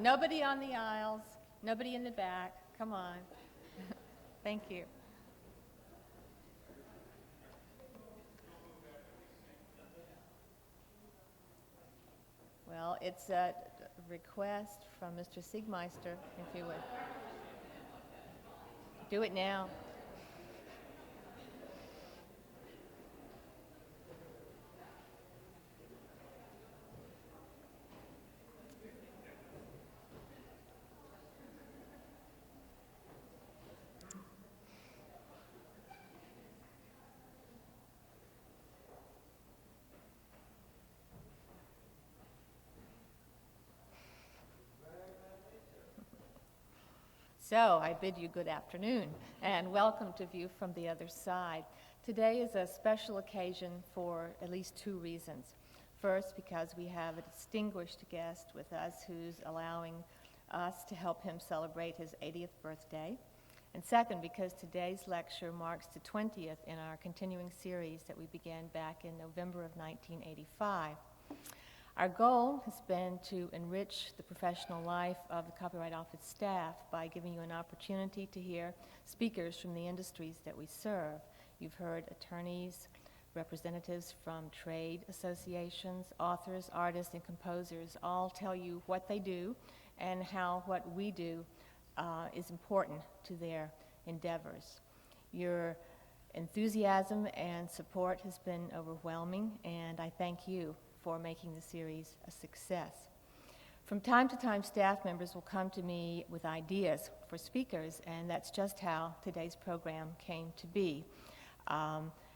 Nobody on the aisles, nobody in the back. Come on. Thank you. Well, it's a request from Mr. Siegmeister, if you would. Do it now. So I bid you good afternoon and welcome to View from the Other Side. Today is a special occasion for at least two reasons. First, because we have a distinguished guest with us who's allowing us to help him celebrate his 80th birthday. And second, because today's lecture marks the 20th in our continuing series that we began back in November of 1985. Our goal has been to enrich the professional life of the Copyright Office staff by giving you an opportunity to hear speakers from the industries that we serve. You've heard attorneys, representatives from trade associations, authors, artists, and composers all tell you what they do and how what we do is important to their endeavors. Your enthusiasm and support has been overwhelming, and I thank you for making the series a success. From time to time, staff members will come to me with ideas for speakers, and that's just how today's program came to be.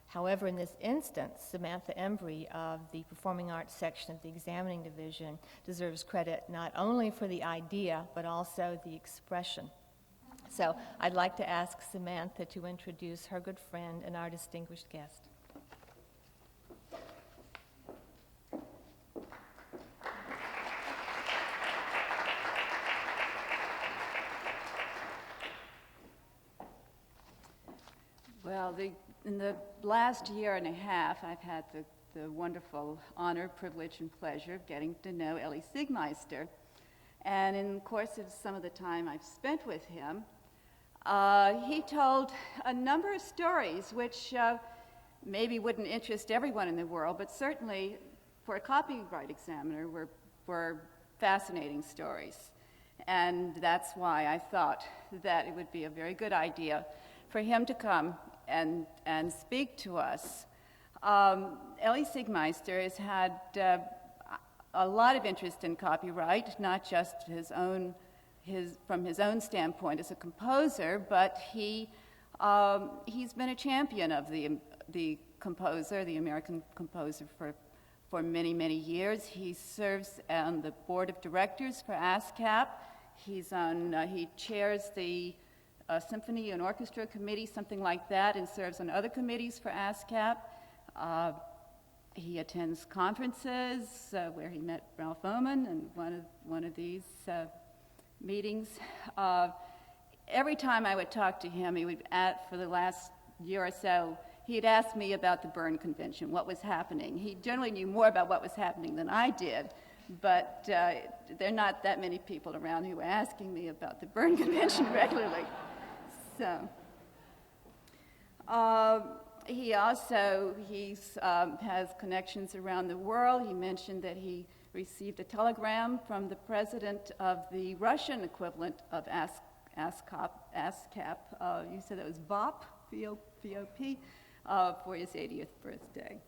However, in this instance, Samantha Embry of the Performing Arts section of the Examining Division deserves credit not only for the idea, but also the expression. So I'd like to ask Samantha to introduce her good friend and our distinguished guest. Well, in the last year and a half, I've had the wonderful honor, privilege, and pleasure of getting to know Elie Siegmeister. And in the course of some of the time I've spent with him, he told a number of stories which maybe wouldn't interest everyone in the world, but certainly for a copyright examiner were fascinating stories. And that's why I thought that it would be a very good idea for him to come and speak to us. Elie Siegmeister has had a lot of interest in copyright, not just from his own standpoint as a composer, but he's been a champion of the composer, the American composer, for many, many years. He serves on the board of directors for ASCAP. He chairs the Symphony and Orchestra Committee, something like that, and serves on other committees for ASCAP. He attends conferences where he met Ralph Oman in one of these meetings. Every time I would talk to him, for the last year or so, he'd ask me about the Berne Convention, what was happening. He generally knew more about what was happening than I did, but there are not that many people around who were asking me about the Berne Convention regularly. So, he also has connections around the world. He mentioned that he received a telegram from the president of the Russian equivalent of ASCAP. You said that was VOP, V-O-P, for his 80th birthday.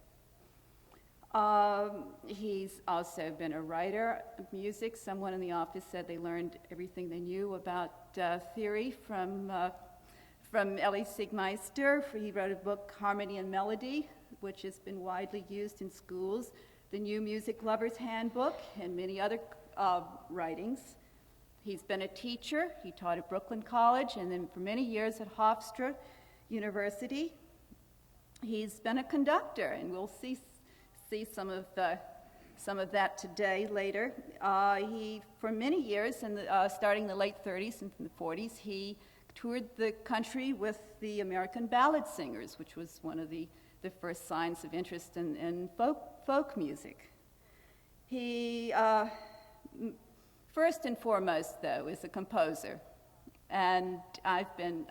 He's also been a writer of music. Someone in the office said they learned everything they knew about theory from Elie Siegmeister. He wrote a book, Harmony and Melody, which has been widely used in schools, the New Music Lover's Handbook, and many other writings. He's been a teacher. He taught at Brooklyn College and then for many years at Hofstra University. He's been a conductor, and we'll see some of that today later. For many years, starting in the late 30s and the 40s, he toured the country with the American Ballad Singers, which was one of the first signs of interest in folk music. He first and foremost, though, is a composer. And I've been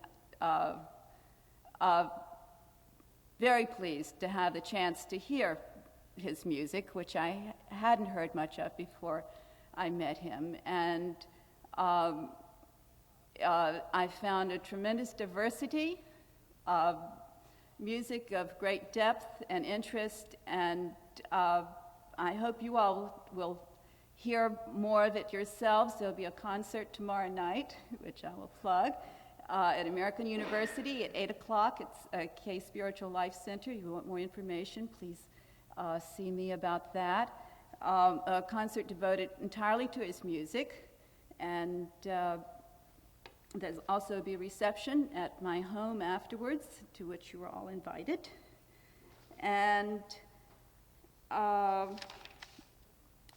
very pleased to have the chance to hear his music, which I hadn't heard much of before I met him. And I found a tremendous diversity of music of great depth and interest, and I hope you all will hear more of it yourselves. There'll be a concert tomorrow night, which I will plug, at American University at 8 o'clock. It's a K Spiritual Life Center. If you want more information, please see me about that. A concert devoted entirely to his music, and there'll also be a reception at my home afterwards, to which you are all invited. And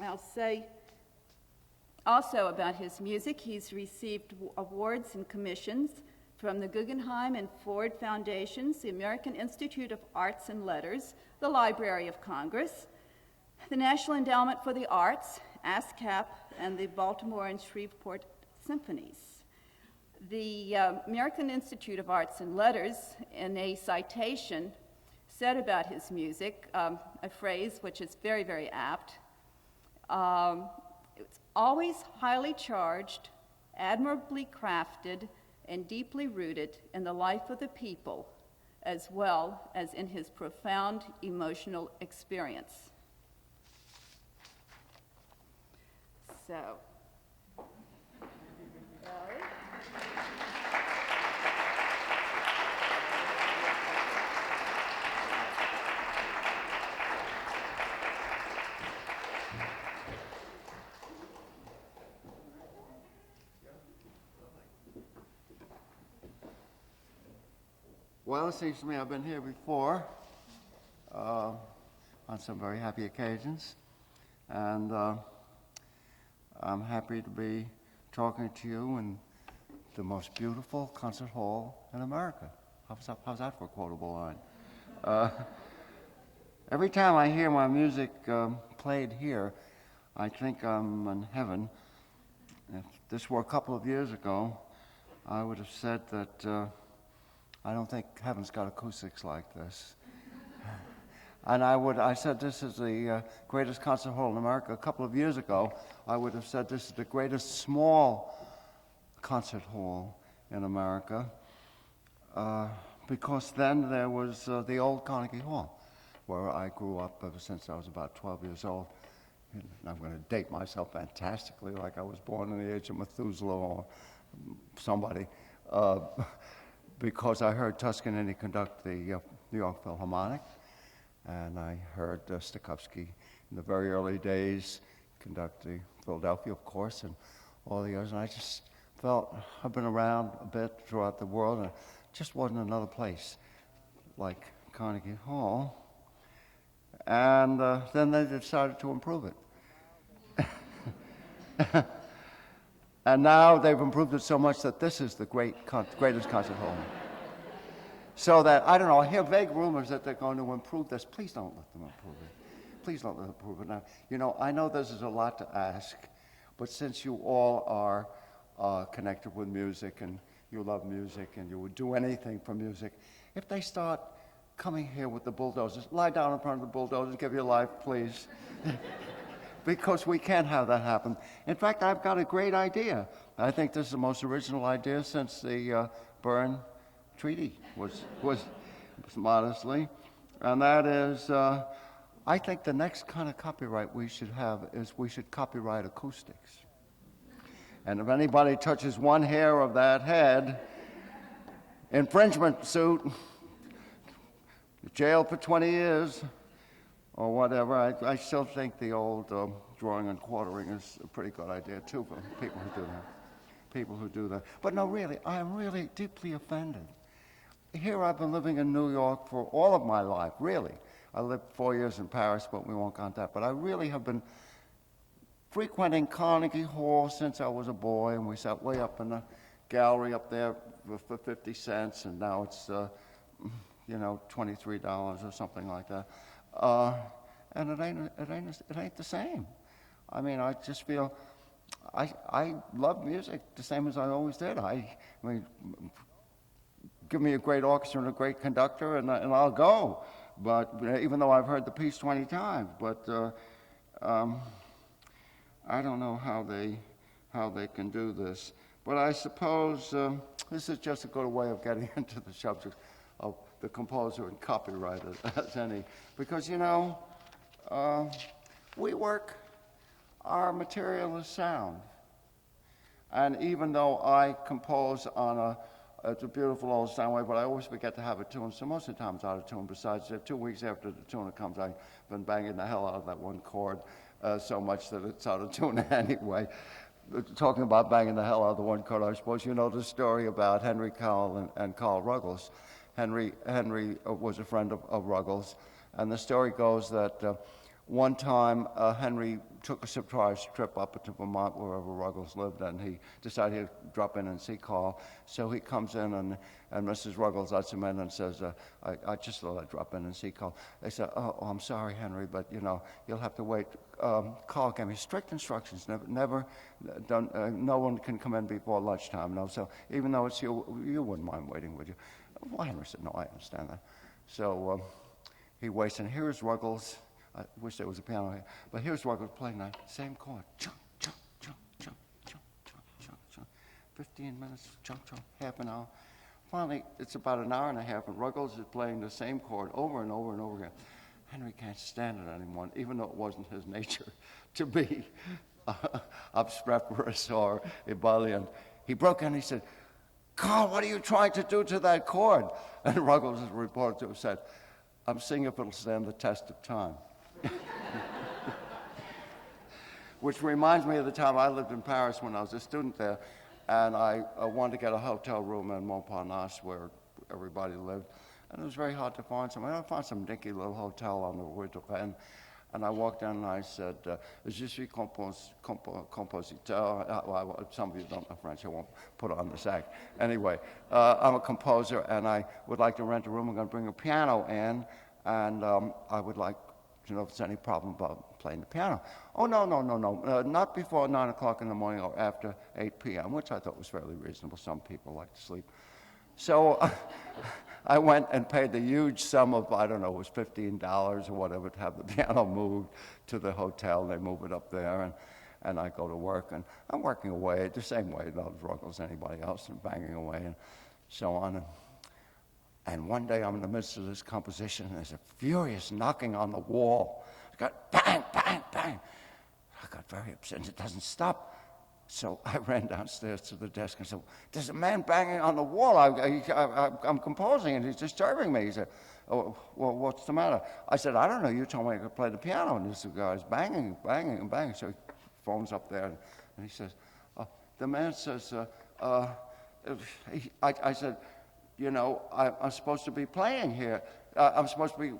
I'll say also about his music, he's received awards and commissions from the Guggenheim and Ford Foundations, the American Institute of Arts and Letters, the Library of Congress, the National Endowment for the Arts, ASCAP, and the Baltimore and Shreveport Symphonies. The American Institute of Arts and Letters, in a citation, said about his music, a phrase which is very, very apt. It's always highly charged, admirably crafted, and deeply rooted in the life of the people, as well as in his profound emotional experience. So, Elie? Well, it seems to me I've been here before on some very happy occasions, and I'm happy to be talking to you in the most beautiful concert hall in America. How's that for a quotable line? Every time I hear my music played here, I think I'm in heaven. If this were a couple of years ago, I would have said that I don't think heaven's got acoustics like this. And I said this is the greatest concert hall in America. A couple of years ago, I would have said this is the greatest small concert hall in America, because then there was the old Carnegie Hall, where I grew up ever since I was about 12 years old. And I'm going to date myself fantastically, like I was born in the age of Methuselah or somebody, because I heard Toscanini conduct the New York Philharmonic, and I heard Stokowski in the very early days conduct the Philadelphia, of course, and all the others. And I just felt I've been around a bit throughout the world, and it just wasn't another place like Carnegie Hall. And then they decided to improve it. And now they've improved it so much that this is the greatest concert hall. So that, I don't know, I hear vague rumors that they're going to improve this. Please don't let them improve it. Please don't let them improve it. Now, you know, I know this is a lot to ask, but since you all are connected with music and you love music and you would do anything for music, if they start coming here with the bulldozers, lie down in front of the bulldozers, give your life, please. Because we can't have that happen. In fact, I've got a great idea. I think this is the most original idea since the Berne Treaty was modestly. And that is, I think the next kind of copyright we should have is we should copyright acoustics. And if anybody touches one hair of that head, infringement suit, jail for 20 years, or whatever. I still think the old drawing and quartering is a pretty good idea, too, for people who do that. But no, really, I'm really deeply offended. Here I've been living in New York for all of my life, really. I lived 4 years in Paris, but we won't count that. But I really have been frequenting Carnegie Hall since I was a boy, and we sat way up in the gallery up there for 50 cents, and now it's, $23 or something like that. And it ain't the same. I mean, I just feel I love music the same as I always did. I mean, give me a great orchestra and a great conductor, and I'll go. But even though I've heard the piece 20 times, but I don't know how they can do this. But I suppose this is just a good way of getting into the subject of the composer and copyright as any, because we work. Our material is sound. And even though I compose on it's a beautiful old Steinway, but I always forget to have a tune, so most of the time it's out of tune. Besides, 2 weeks after the tune comes, I've been banging the hell out of that one chord so much that it's out of tune anyway. Talking about banging the hell out of the one chord, I suppose you know the story about Henry Cowell and Carl Ruggles. Henry was a friend of Ruggles, and the story goes that one time, Henry took a surprise trip up to Vermont, wherever Ruggles lived, and he decided he'd drop in and see Carl. So he comes in, and Mrs. Ruggles lets him in and says, I just thought I'd drop in and see Carl. They said, oh, I'm sorry, Henry, but, you'll have to wait. Carl gave me strict instructions, no one can come in before lunchtime. No, so even though it's you wouldn't mind waiting, would you? Well, Henry said, no, I understand that. So he waits, and here's Ruggles. I wish there was a piano here, but here's Ruggles playing that same chord. Chunk, chunk, chunk, chunk, chunk, chunk, chunk, chunk. 15 minutes, chunk, chunk, half an hour. Finally, it's about an hour and a half, and Ruggles is playing the same chord over and over and over again. Henry can't stand it anymore, even though it wasn't his nature to be obstreperous or ebullient. He broke in, he said, Carl, what are you trying to do to that chord? And Ruggles is reported to have said, I'm seeing if it'll stand the test of time. Which reminds me of the time I lived in Paris when I was a student there, and I wanted to get a hotel room in Montparnasse where everybody lived, and it was very hard to find something. I found some dinky little hotel on the Rue de Rennes, and I walked in and I said, je suis compositeur. Well, some of you don't know French, I won't put on this act. Anyway, I'm a composer, and I would like to rent a room. I'm going to bring a piano in, and I would like to know if there's any problem about playing the piano. Oh, no, not before 9 o'clock in the morning or after 8 p.m., which I thought was fairly reasonable. Some people like to sleep. So I went and paid the huge sum of, I don't know, it was $15 or whatever to have the piano moved to the hotel. They move it up there, and I go to work, and I'm working away the same way that Ruggles as anybody else, and banging away and so on. And one day I'm in the midst of this composition, and there's a furious knocking on the wall. It got bang, bang, bang. I got very upset, and it doesn't stop. So I ran downstairs to the desk and said, there's a man banging on the wall. I'm composing, and he's disturbing me. He said, oh, well, what's the matter? I said, I don't know. You told me I could play the piano, and this guy's banging, banging, and banging. So he phones up there, and he says, the man says, I said, I'm supposed to be playing here. I'm supposed to be,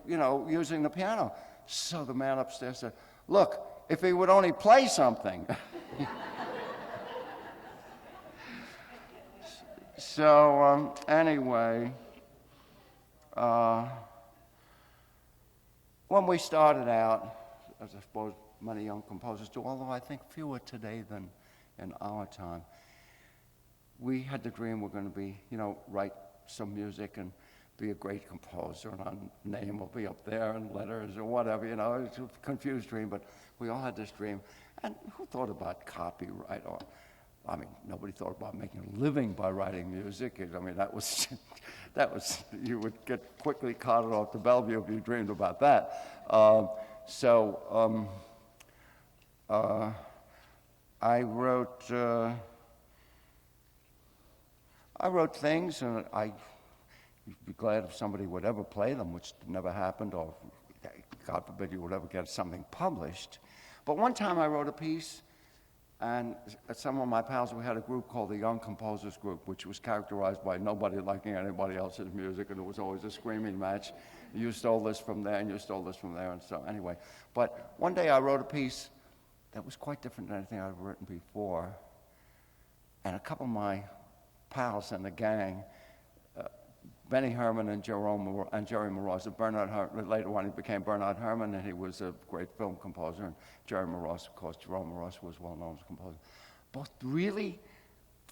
using the piano. So the man upstairs said, look, if he would only play something. So anyway, when we started out, as I suppose many young composers do, although I think fewer today than in our time, we had the dream we're going to be, write some music and be a great composer, and our name will be up there and letters or whatever, it's a confused dream, but we all had this dream. And who thought about copyright? Nobody thought about making a living by writing music. That was, you would get quickly carted off to Bellevue if you dreamed about that. I wrote things, and I'd be glad if somebody would ever play them, which never happened, or God forbid you would ever get something published. But one time I wrote a piece, and some of my pals, we had a group called the Young Composers Group, which was characterized by nobody liking anybody else's music, and it was always a screaming match. You stole this from there, and you stole this from there, and so anyway. But one day I wrote a piece that was quite different than anything I'd written before, and a couple of my pals in the gang, Benny Herman and Jerry Moroz. Bernard Herman, later on he became Bernard Herman, and he was a great film composer. And Jerry Moroz, of course, Jerome Moroz was well known as a composer. both really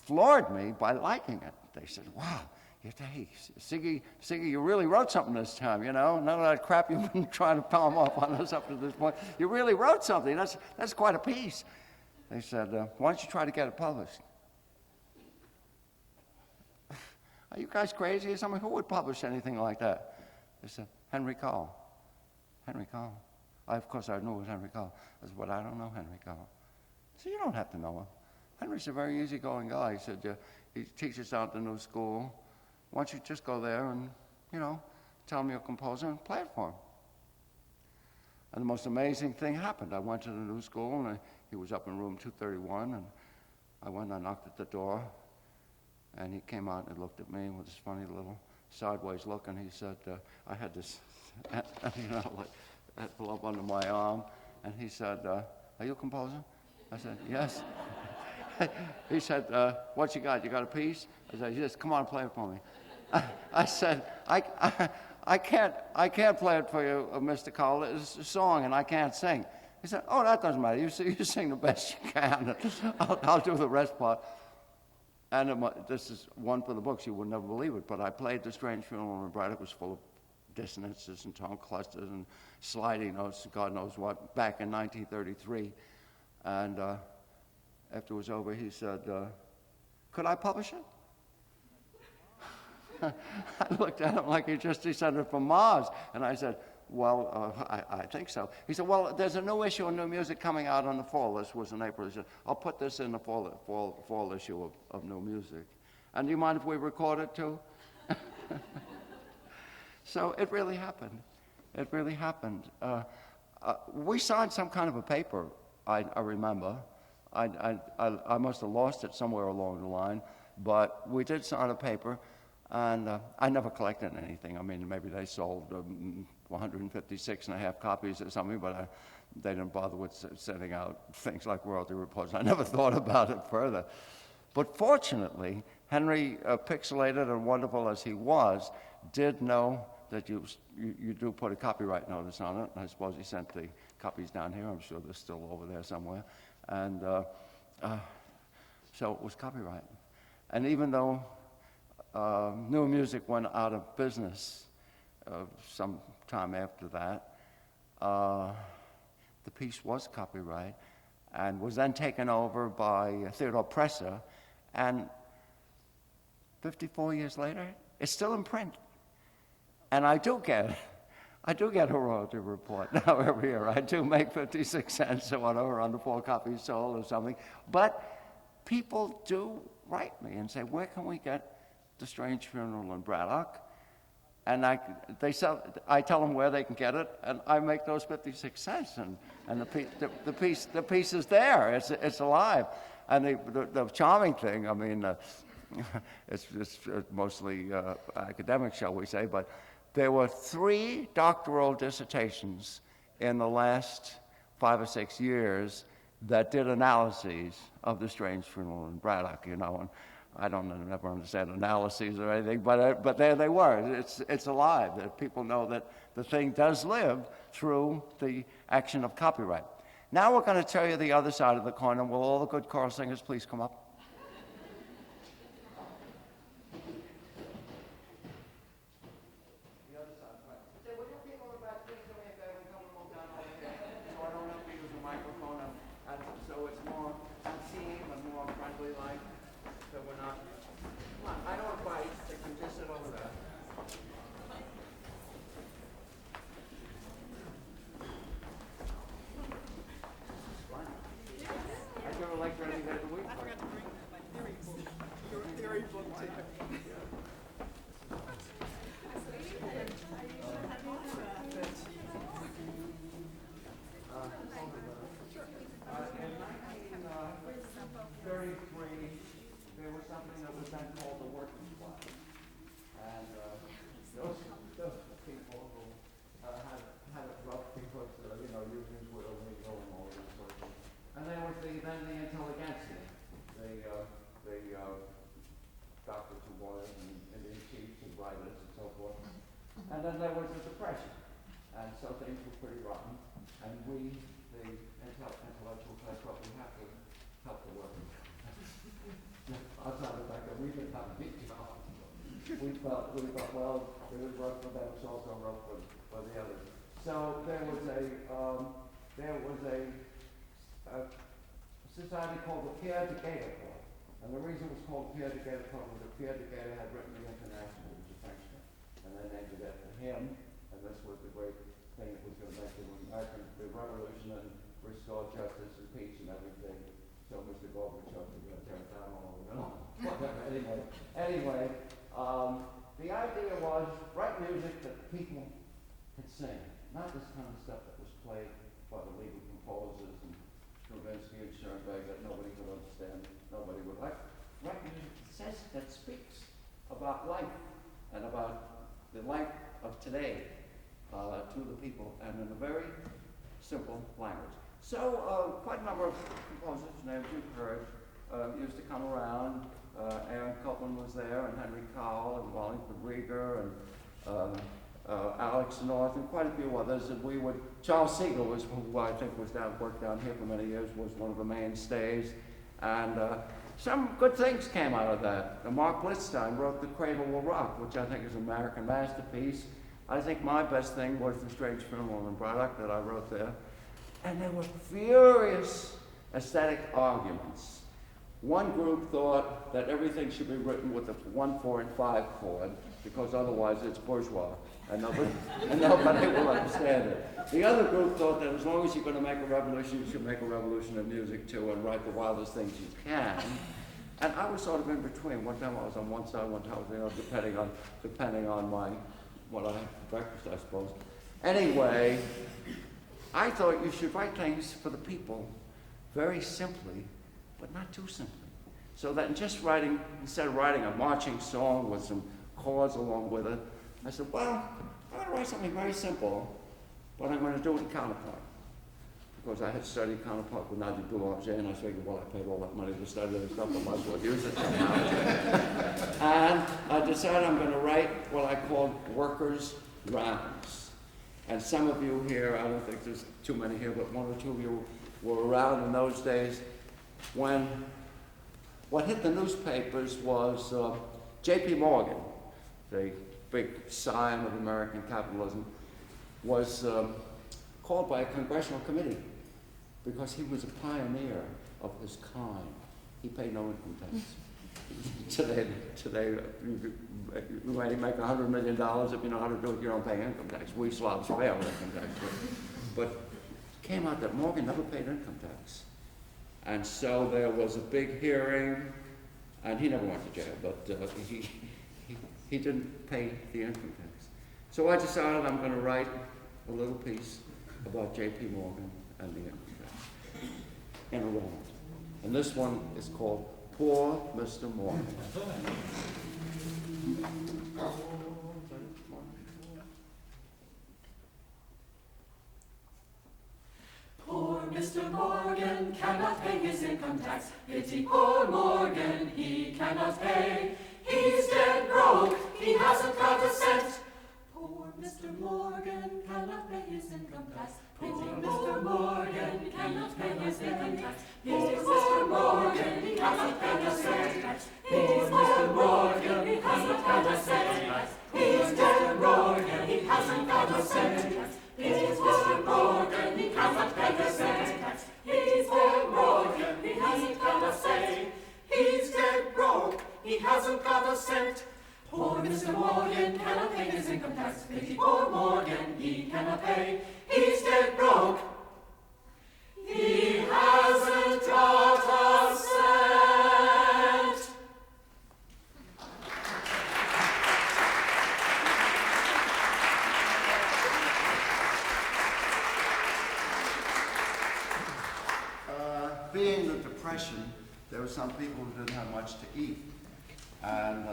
floored me by liking it. They said, wow, hey, Siggy, you really wrote something this time, you know? None of that crap you've been trying to palm off on us up to this point. You really wrote something. That's quite a piece. They said, why don't you try to get it published? Are you guys crazy or something? Who would publish anything like that? They said, Henry Cole. Henry Cole. Of course, I knew it was Henry Cole. I said, but I don't know Henry Cole. I said, you don't have to know him. Henry's a very easygoing guy. He said, he teaches out the new school. Why don't you just go there and, you know, tell him you're a composer and play it for him. And the most amazing thing happened. I went to the new school, and he was up in room 231, and I went and I knocked at the door, and he came out and looked at me with this funny little sideways look, and he said, I had this, you know, like, envelope under my arm, and he said, are you a composer? I said, yes. He said, what you got? You got a piece? I said, yes, come on, play it for me. I said, I can't play it for you, Mr. Cole. It's a song, and I can't sing. He said, oh, that doesn't matter. You sing the best you can. I'll do the rest part. And this is one for the books. You would never believe it, but I played The Strange Funeral in Bright. It was full of dissonances and tone clusters and sliding notes, God knows what, back in 1933. And after it was over, he said, could I publish it? I looked at him like he just descended from Mars. And I said, well, I think so. He said, well, there's a new issue of New Music coming out in the fall. This was in April. He said, I'll put this in the fall issue of New Music. And do you mind if we record it too? So it really happened. It really happened. We signed some kind of a paper, I remember. I must have lost it somewhere along the line, but we did sign a paper, and I never collected anything. I mean, maybe they sold 156 and a half copies or something, but they didn't bother with sending out things like royalty reports. I never thought about it further. But fortunately, Henry, pixelated and wonderful as he was, did know that you do put a copyright notice on it. And I suppose he sent the copies down here. I'm sure they're still over there somewhere. And so it was copyright. And even though New Music went out of business some time after that, the piece was copyright and was then taken over by Theodore Presser. And 54 years later, it's still in print. And I do get a royalty report now every year. I do make 56 cents or whatever on the 4 copies sold or something. But people do write me and say, where can we get The Strange Funeral in Braddock? And I tell them where they can get it, and I make those 56 cents. And the piece is there. It's alive. And the charming thing, I mean, it's mostly academic, shall we say, but there were 3 doctoral dissertations in the last 5 or 6 years that did analyses of The Strange Funeral in Braddock, you know, and I don't never understand analyses or anything, but there they were. It's alive. That people know that the thing does live through the action of copyright. Now we're going to tell you the other side of the coin, and will all the good choral singers please come up? Then the intelligentsia, the doctors and lawyers and the chiefs and writers and so forth. And then there was the Depression. And so things were pretty rotten. And we, the intellectual class, thought we have to help the working class. we thought, well, it was rough for them, it's also rough for the others. So there was a society called the Pierre de Gaeta Club. And the reason it was called Pierre de Gaeta Club was that Pierre de Gaeta had written the International, which was a Frenchman. And they named it after him, and this was the great thing that was going to make the revolution and restore justice and peace and everything. So Mr. Gorbachev was going to tear it down all over. Anyway, the idea was write music that people could sing, not this kind of stuff that was played by the legal composers and Stravinsky and Schoenberg that nobody could understand, nobody would like. Write music that speaks about life and about the life of today to the people, and in a very simple language. So quite a number of composers, names you've heard, used to come around. Aaron Copland was there, and Henry Cowell, and Wellington Rieger, and Alex North, and quite a few others. And we would, Charles Siegel was who I think worked down here for many years, was one of the mainstays. And some good things came out of that. Mark Blitzstein wrote The Cradle Will Rock, which I think is an American masterpiece. I think my best thing was The Strange Phenomenon Product that I wrote there. And there were furious aesthetic arguments. One group thought that everything should be written with a 1, 4, and 5 chord, because otherwise it's bourgeois, and nobody will understand it. The other group thought that as long as you're going to make a revolution, you should make a revolution of music too, and write the wildest things you can. And I was sort of in between. One time I was on one side, one time I was on the other, depending on what I had for breakfast, I suppose. Anyway, I thought you should write things for the people very simply, but not too simply. So that instead of writing a marching song with some chords along with it, I said, well, I'm going to write something very simple, but I'm going to do it in counterpoint. Because I had studied counterpoint with Nadia Boulanger, and I figured, well, I paid all that money to study this stuff, I might as well use it somehow. And I decided I'm going to write what I called workers' rounds. And some of you here, I don't think there's too many here, but one or two of you were around in those days when what hit the newspapers was J.P. Morgan, the big scion of American capitalism, was called by a congressional committee because he was a pioneer of his kind. He paid no income tax. Today, you might make $100 million if you know how to do it. You don't pay income tax. We Slavs pay our income tax, but it came out that Morgan never paid income tax, and so there was a big hearing, and he never went to jail, but he didn't pay the income tax. So I decided I'm going to write a little piece about J.P. Morgan and the income tax in a round. And this one is called Poor Mr. Morgan. Poor Mr. Morgan cannot pay his income tax. Pity poor Morgan, he cannot pay. He's dead broke, he hasn't got a cent. Poor Mr. Morgan cannot pay his income tax. Pity Mr. Morgan cannot pay his income tax. Pity Mr. Morgan, he hasn't got a cent. Pity Mr. Morgan, he hasn't got a cent. He's dead Morgan, he hasn't got a cent. He's Mr. Morgan, he hasn't got a cent. He's dead Morgan, he hasn't got a cent. He's dead broke, he hasn't got a cent. Poor Mr. Morgan cannot pay his income tax. Pity poor Morgan, he cannot pay. He's dead broke. He hasn't got a cent. Being the Depression, there were some people who didn't have much to eat. And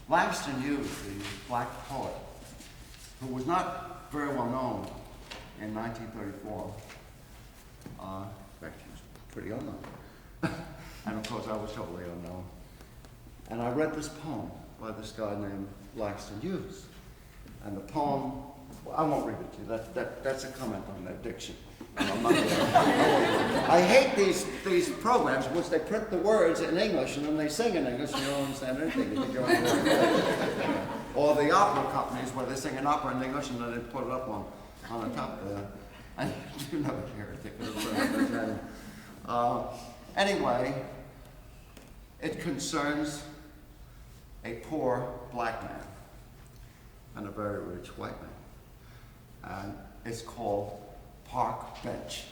Langston Hughes, the black poet, who was not very well known in 1934, in fact, he was pretty unknown. And of course, I was totally unknown. And I read this poem by this guy named Langston Hughes. And the poem, well, I won't read it to you, that's a comment on their diction. And I'm not I hate these programs in which they print the words in English and then they sing in English and you don't understand anything. You think you're or the opera companies where they sing an opera in English and then they put it up on the top there. And you never hear it. Anyway, it concerns a poor black man and a very rich white man. And it's called Park Bench.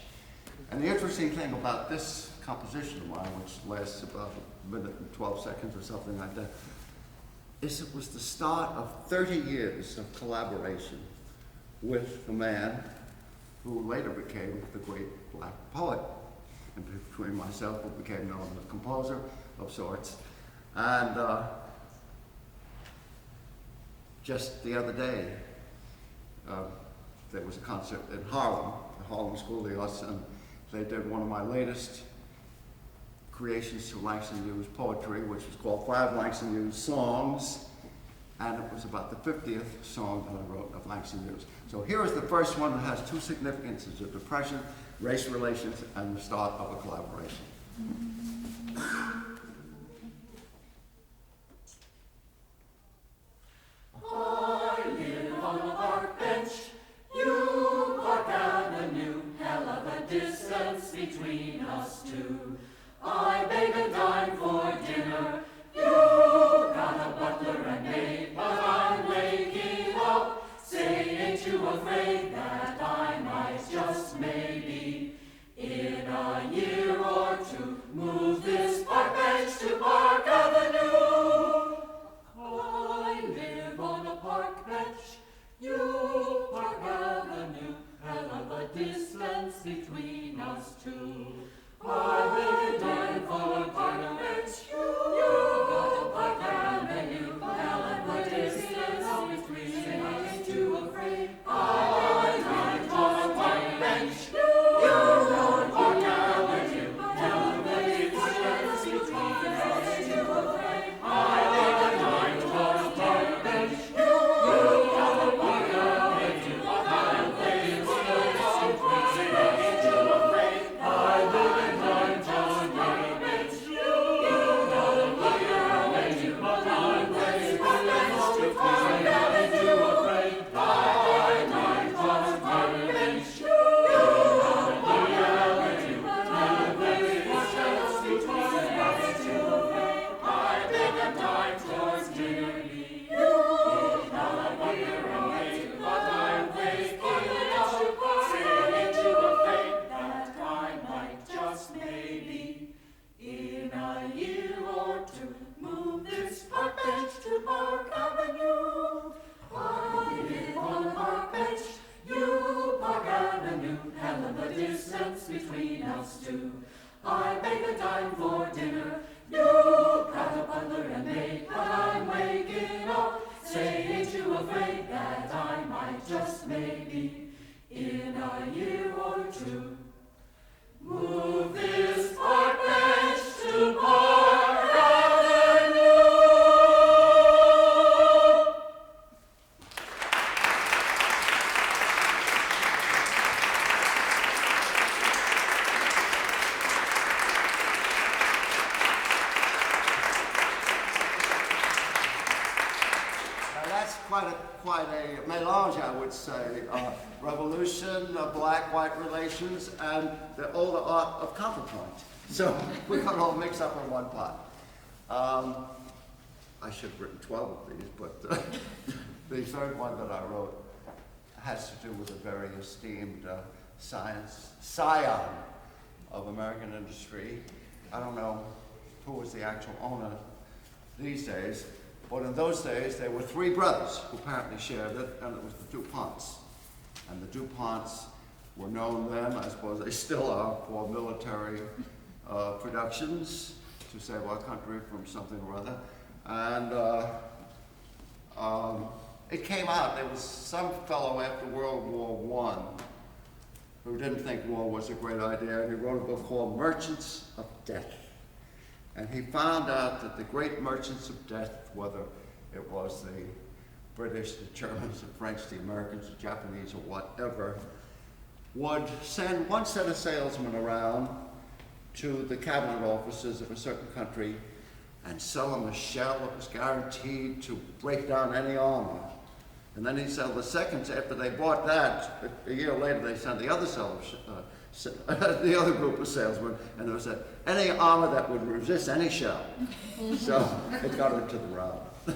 And the interesting thing about this composition of mine, which lasts about a minute and 12 seconds or something like that, is it was the start of 30 years of collaboration with the man who later became the great black poet, and between myself, who became known as a composer of sorts. And just the other day, there was a concert in Harlem, the Harlem School of the Arts, and they did one of my latest creations to Langston Hughes poetry, which was called 5 Langston Hughes Songs, and it was about the 50th song that I wrote of Langston Hughes. So here is the first one that has 2 significances: of depression, race relations, and the start of a collaboration. I live on a park bench, you Park Avenue, hell of a distance between us two. I beg a dime for dinner, you got a butler and maid, but I'm waking up. Say, ain't you afraid that I might just maybe, in a year or two, move this park bench to Park Avenue? I live on a park bench, you Park Avenue, hell of a distance between us two. I beg a dime for a park bench, you got a Park Avenue, hell of a distance between us. Ain't you afraid? I live on a park bench, you got a Park Avenue, hell of a distance between us. Ain't you afraid? I beg a dime for a park bench, you got a Park Avenue, hell of a distance between us. Ain't you afraid? I beg a dime for a park bench, you got a Park Avenue, hell of a distance between us. Ain't you afraid? I dime for a park bench, you got a Park Avenue, hell of a distance between us. Ain't you afraid? I beg a dime towards dinner, you got a Park Avenue, but I'm waking up. Say, ain't you afraid that I might just maybe, in a year or two, move this park bench to Park Avenue? I live on a park bench, you Park Avenue, hell of a distance between us two. I beg a dime for dinner, you got a butler and maid, but I'm waking up. Say, ain't you afraid that I might just maybe, in a year or two, move this park bench to Park Avenue? Now that's quite a melange, I would say. Revolution, black-white relations, and the older art of counterpoint. So we got it all mixed up in one pot. I should have written 12 of these, but the third one that I wrote has to do with a very esteemed scion of American industry. I don't know who was the actual owner these days, but in those days there were 3 brothers who apparently shared it, and it was the DuPonts. And the DuPonts were known then, I suppose they still are, for military productions to save our country from something or other. And it came out, there was some fellow after World War I who didn't think war was a great idea, and he wrote a book called Merchants of Death. And he found out that the great merchants of death, whether it was the British, the Germans, the French, the Americans, the Japanese, or whatever, would send one set of salesmen around to the cabinet offices of a certain country and sell them a shell that was guaranteed to break down any armor. And then he'd sell the second, after they bought that, a year later they sent the other the other group of salesmen, and there said, any armor that would resist any shell. So it got into the round. The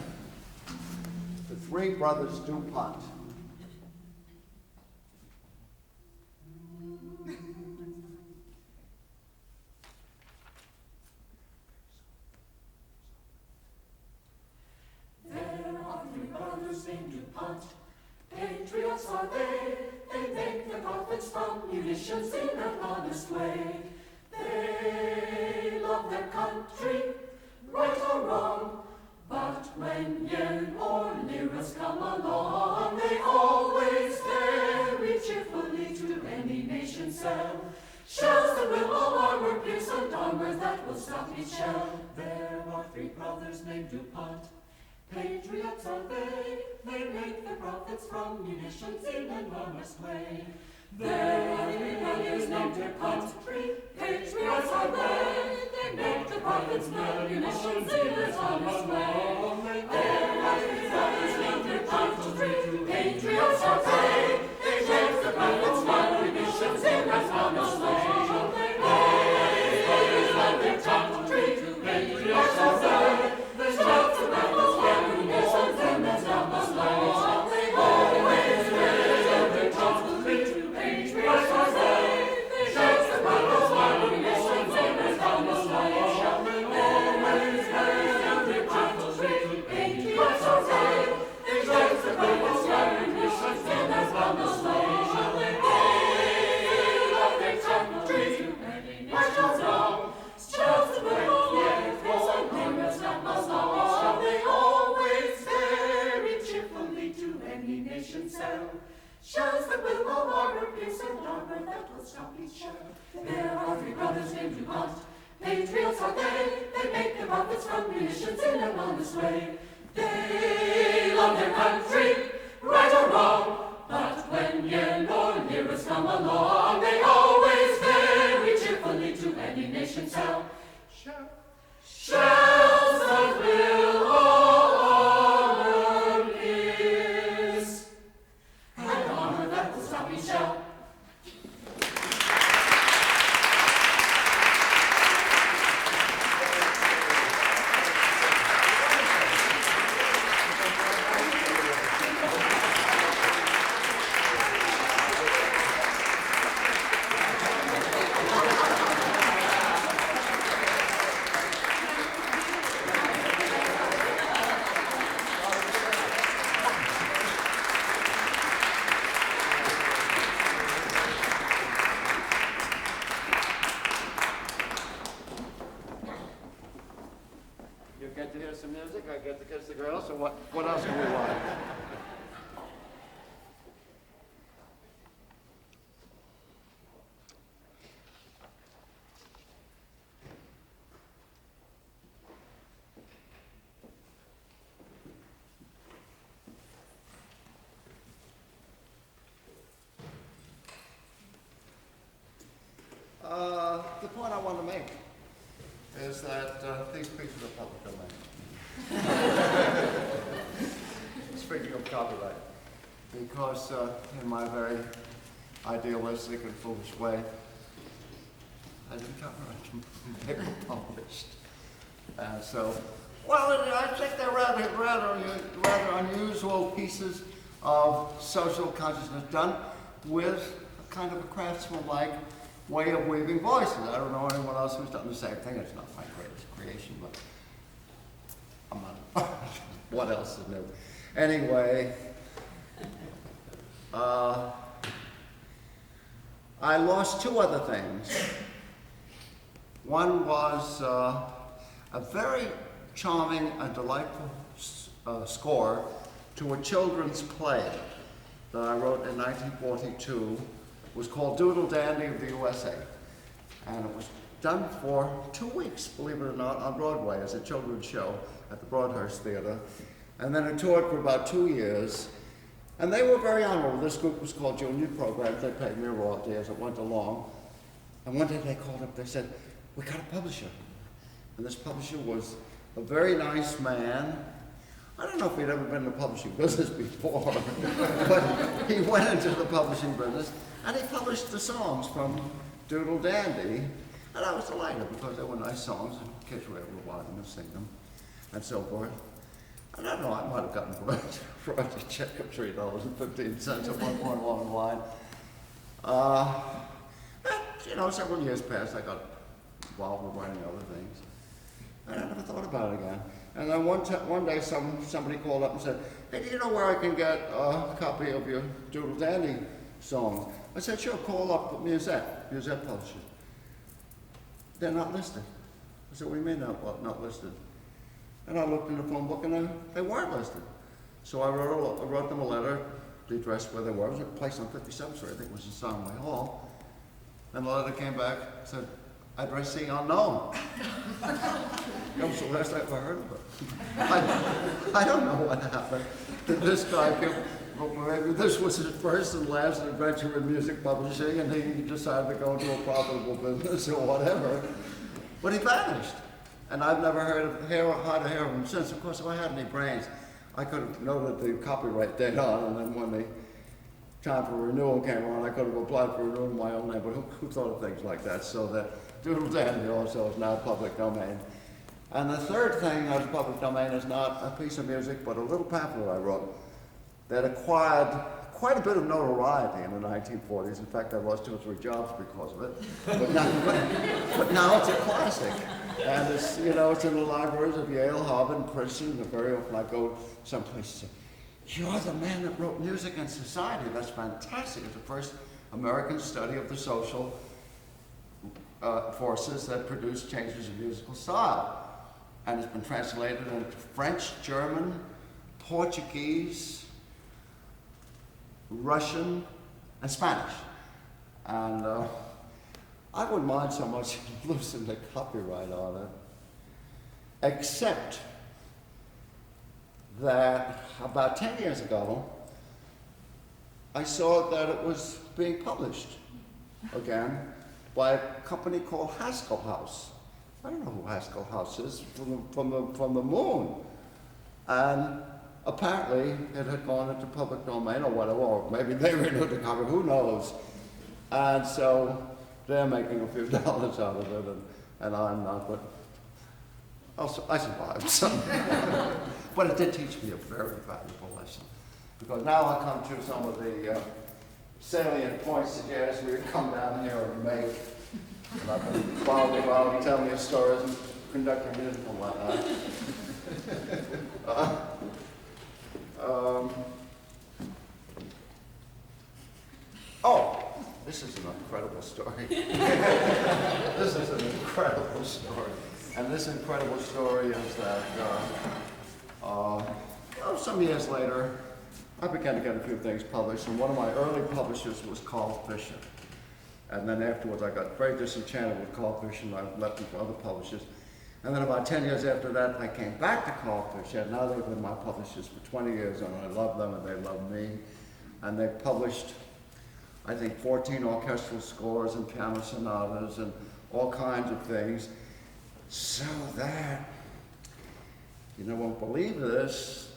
three brothers DuPont. There are three brothers named DuPont. Patriots are they make the profits from munitions in an honest way. They love their country, right or wrong, but when yen or liras come along, they always very cheerfully to any nation sell. Shells that will all armor pierce and armor that will stop each shell. There are three brothers named DuPont. Patriots are they make their profits from munitions in an honest way. There are three brothers named DuPont. Patriots are they make their profits from munitions in an honest way. There are three brothers named DuPont. Patriots are they make their profits from munitions in an honest way. Patriots are they shells that will all armor pierce and armor that will stop each shell. There are three brothers named DuPont. Patriots are they make their profits from munitions in an honest way. They love their country, right or wrong, but when yen or liras come along, they always very cheerfully to any nation sell. Shells that will all armor pierce and armor that will stop each shell. You get to hear some music, I get to kiss the girl, so what else do we want? The point I want to make is that these pieces are public domain. Speaking of copyright, because in my very idealistic and foolish way, I didn't copyright them. They were published. And so, well, I think they're rather unusual pieces of social consciousness done with a kind of a craftsman-like way of weaving voices. I don't know anyone else who's done the same thing. It's not my greatest creation, but I'm not. What else is new? Anyway, I lost two other things. One was a very charming and delightful score to a children's play that I wrote in 1942. It was called Doodle Dandy of the USA. And it was done for 2 weeks, believe it or not, on Broadway as a children's show at the Broadhurst Theater. And then it toured for about 2 years. And they were very honorable. This group was called Junior Programs. They paid me a royalty as it went along. And one day they called up, they said, we got a publisher. And this publisher was a very nice man. I don't know if he'd ever been in the publishing business before, but he went into the publishing business and he published the songs from Doodle Dandy. And I was delighted because they were nice songs and kids were able to watch them and sing them and so forth. And I don't know, I might have gotten a royalty check of $3.15 at one point along the line. And, several years passed, I got involved with writing other things. And I never thought about it again. And then one day somebody called up and said, hey, do you know where I can get a copy of your Doodle Dandy songs? I said, sure, call up Musette Publishers. They're not listed. I said, what do you mean not listed? And I looked in the phone book and they weren't listed. So I wrote them a letter, the address where they were. It was a place on 57th Street, I think it was in Sonway Hall. And the letter came back, said, addressee unknown. That was the last I ever heard of it. I don't know what happened. This guy maybe this was his first and last adventure in music publishing, and he decided to go into a profitable business or whatever. But he vanished. And I've never heard of him since. Of course, if I had any brains, I could have noted the copyright date on, and then when the time for renewal came around, I could have applied for renewal in my own name, but who thought of things like that? So that Doodle Dandy also is now public domain. And the third thing that's public domain is not a piece of music, but a little pamphlet I wrote that acquired quite a bit of notoriety in the 1940s. In fact, I lost 2 or 3 jobs because of it. But now it's a classic. And it's, it's in the libraries of Yale, Harvard, Princeton, and very often I go someplace and say, you're the man that wrote Music and Society. That's fantastic. It's the first American study of the social forces that produce changes in musical style. And it's been translated into French, German, Portuguese, Russian, and Spanish. And I wouldn't mind so much losing the copyright on it, except that about 10 years ago, I saw that it was being published again by a company called Haskell House. I don't know who Haskell House is, from the moon. And apparently it had gone into public domain or whatever, or maybe they renewed the copy, who knows. And so they're making a few dollars out of it, and I'm not, but I survived. So. But it did teach me a very valuable lesson. Because now I come to some of the salient points that you asked me to come down here and make. And I've been following around and telling you stories and conducting music and whatnot. This is an incredible story. This is an incredible story. And this incredible story is that some years later, I began to get a few things published, and one of my early publishers was Carl Fisher. And then afterwards, I got very disenchanted with Carl Fisher, and I left him for other publishers. And then about 10 years after that, I came back to Carl Fisher. Now they've been my publishers for 20 years, and I love them, and they love me. And they've published, I think, 14 orchestral scores and piano sonatas and all kinds of things. So that, you won't believe this,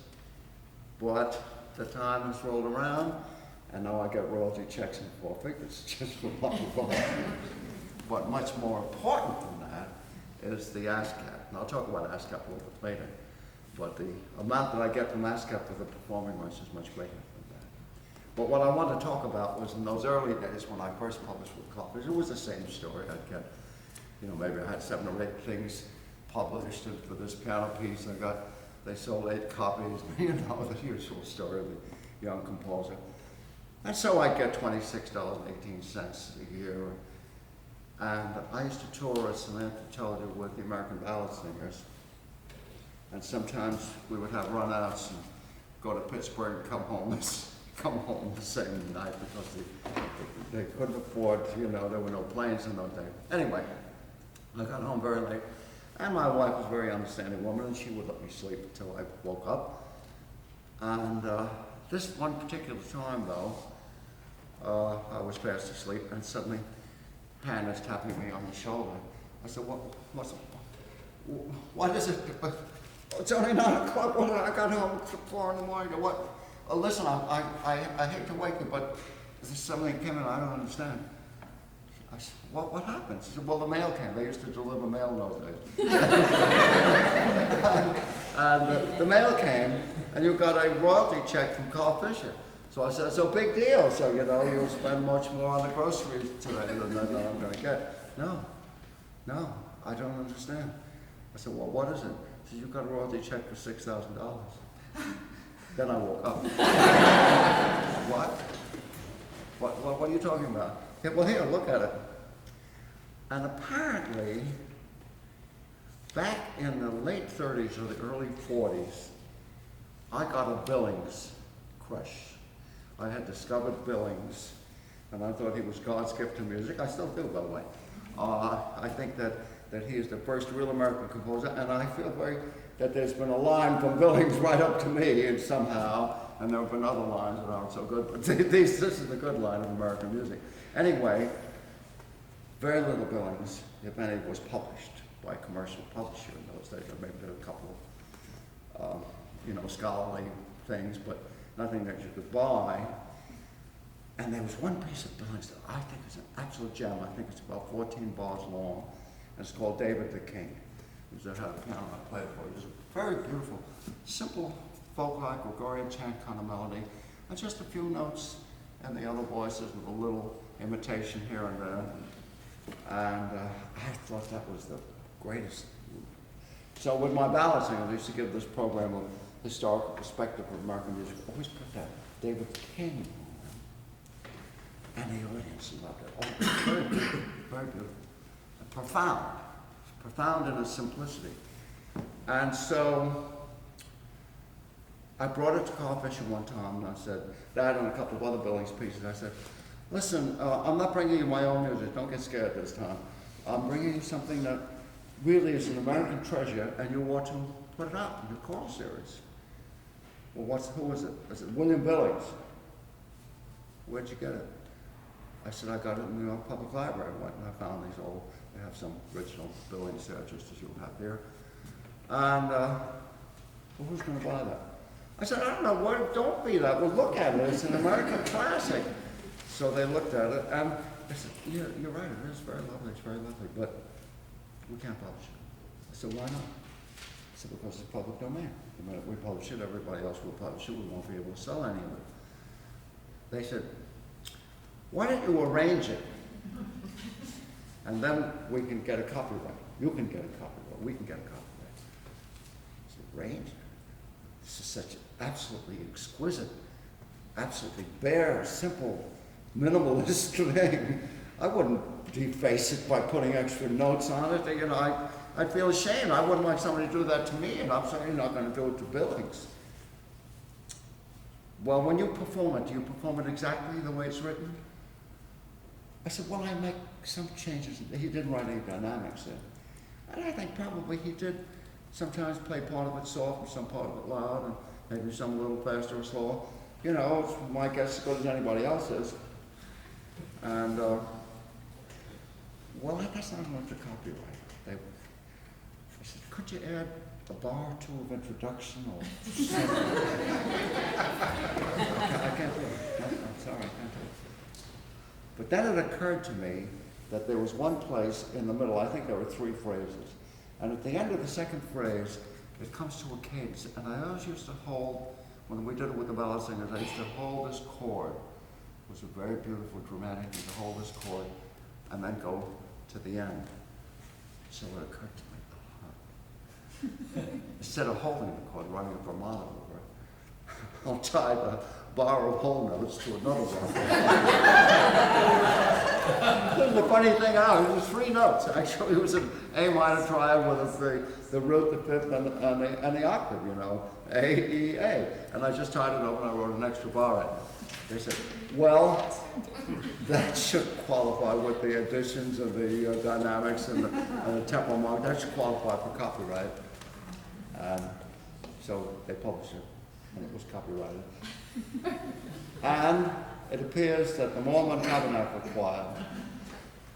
but the time has rolled around, and now I get royalty checks in 4 figures, just remarkable. But much more important than that is the ASCAP. And I'll talk about ASCAP a little bit later. But the amount that I get from ASCAP for the performing rights is much greater than that. But what I want to talk about was in those early days when I first published with Carl Fisher, it was the same story. I'd get, maybe I had 7 or 8 things published, and for this piano piece, they sold 8 copies, the usual story of the young composer. And so I get $26.18 a year. And I used to tour as an anthology with the American Ballad Singers. And sometimes we would have run-outs and go to Pittsburgh and come home the same night because they couldn't afford, there were no planes in those days. Anyway, I got home very late. And my wife was a very understanding woman, and she would let me sleep until I woke up. And This one particular time, though, I was fast asleep, and suddenly Pan is tapping me on the shoulder. I said, what is it? It's only 9 o'clock. I got home at 4 in the morning. What? Listen, I hate to wake you, but something came in. I don't understand. I said, what happened? She said, well, the mail came. They used to deliver mail in those days. and the mail came, and you got a royalty check from Carl Fisher. So I said, so big deal. So, you'll spend much more on the groceries today than I'm going to get. No, I don't understand. I said, well, what is it? She said, you got a royalty check for $6,000. Then I woke up. What are you talking about? Yeah, well, here, look at it. And apparently, back in the late 30s or the early 40s, I got a Billings crush. I had discovered Billings, and I thought he was God's gift to music. I still do, by the way. I think that he is the first real American composer, and I feel that there's been a line from Billings right up to me, and somehow, and there have been other lines that aren't so good, but this is the good line of American music. Anyway, very little Billings, if any, was published by a commercial publisher in those days. Maybe there were a couple of, scholarly things, but nothing that you could buy. And there was one piece of Billings that I think is an absolute gem. I think it's about 14 bars long. And it's called David the King. It was a piano I played for. It was a very beautiful, simple folk-like Gregorian chant kind of melody, and just a few notes and the other voices with a little imitation here and there. And I thought that was the greatest. So with my ballad singers, I used to give this program of historical perspective of American music. Always put that David the King on, and the audience loved it. Oh, it was very beautiful, very beautiful. And profound in its simplicity. And so I brought it to Carl Fisher one time, and I said, that and a couple of other Billings pieces, I said, listen, I'm not bringing you my own music, don't get scared this time. I'm bringing you something that really is an American treasure, and you want to put it out in your choral series. Well, who is it? I said, William Billings. Where'd you get it? I said, I got it in the New York Public Library. I went and I found these old, they have some original Billings there, just as you have here. And, well, who's going to buy that? I said, I don't know, don't be that. Well, look at it, it's an American classic. So they looked at it, and I said, yeah, you're right, it is very lovely, it's very lovely, but we can't publish it. I said, why not? I said, because it's public domain. The minute we publish it, everybody else will publish it, we won't be able to sell any of it. They said, why don't you arrange it? And then we can get a copyright. You can get a copyright, we can get a copyright. I said, arrange? This is such an absolutely exquisite, absolutely bare, simple, minimalist thing. I wouldn't deface it by putting extra notes on it. I'd feel ashamed. I wouldn't like somebody to do that to me, and I'm certainly not going to do it to Billings. Well, when you perform it, do you perform it exactly the way it's written? I said, well, I make some changes. He didn't write any dynamics in. And I think probably he did sometimes play part of it soft and some part of it loud, and maybe some a little faster or slower. It's my guess as good as anybody else's. And, well, that's not enough to copyright. I said, could you add a bar or two of introduction or something? I can't do it. I'm sorry, I can't do it. But then it occurred to me that there was one place in the middle, I think there were 3 phrases, and at the end of the second phrase, it comes to a cadence, and I always used to hold, when we did it with the ballad singers, I used to hold this chord. It was a very beautiful, dramatic thing to hold this chord and then go to the end. So it occurred to me, instead of holding the chord, running a fermata over it, I'll tie the bar of whole notes to another bar. The funny thing, it was 3 notes. Actually, it was an A minor triad with the root, the fifth, and the octave, A, E, A. And I just tied it up and I wrote an extra bar in. They said, well, that should qualify with the additions and the dynamics and the tempo mark. That should qualify for copyright. And so they published it, and it was copyrighted. And it appears that the Mormon Tabernacle Choir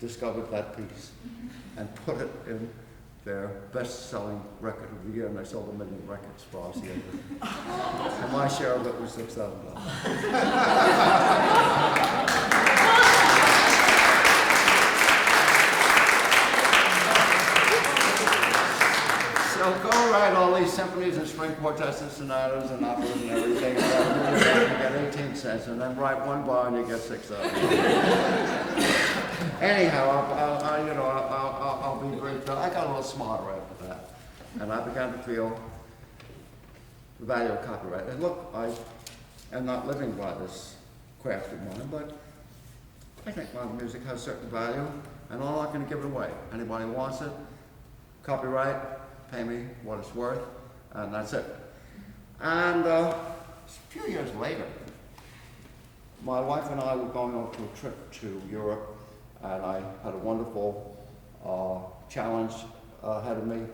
discovered that piece and put it in their best-selling record of the year, and they sold 1 million records for RCA. And my share of it was $6,000. So go write all these symphonies and string quartets and sonatas and operas and everything, and you get 18 cents, and then write one bar and you get 6,000. Anyhow, I'll be brief. I got a little smarter after that, and I began to feel the value of copyright. And look, I am not living by this craft of mine, but I think my music has certain value, and I'm not going to give it away. Anybody who wants it, copyright, pay me what it's worth, and that's it. And a few years later, my wife and I were going on to a trip to Europe, and I had a wonderful challenge ahead of me.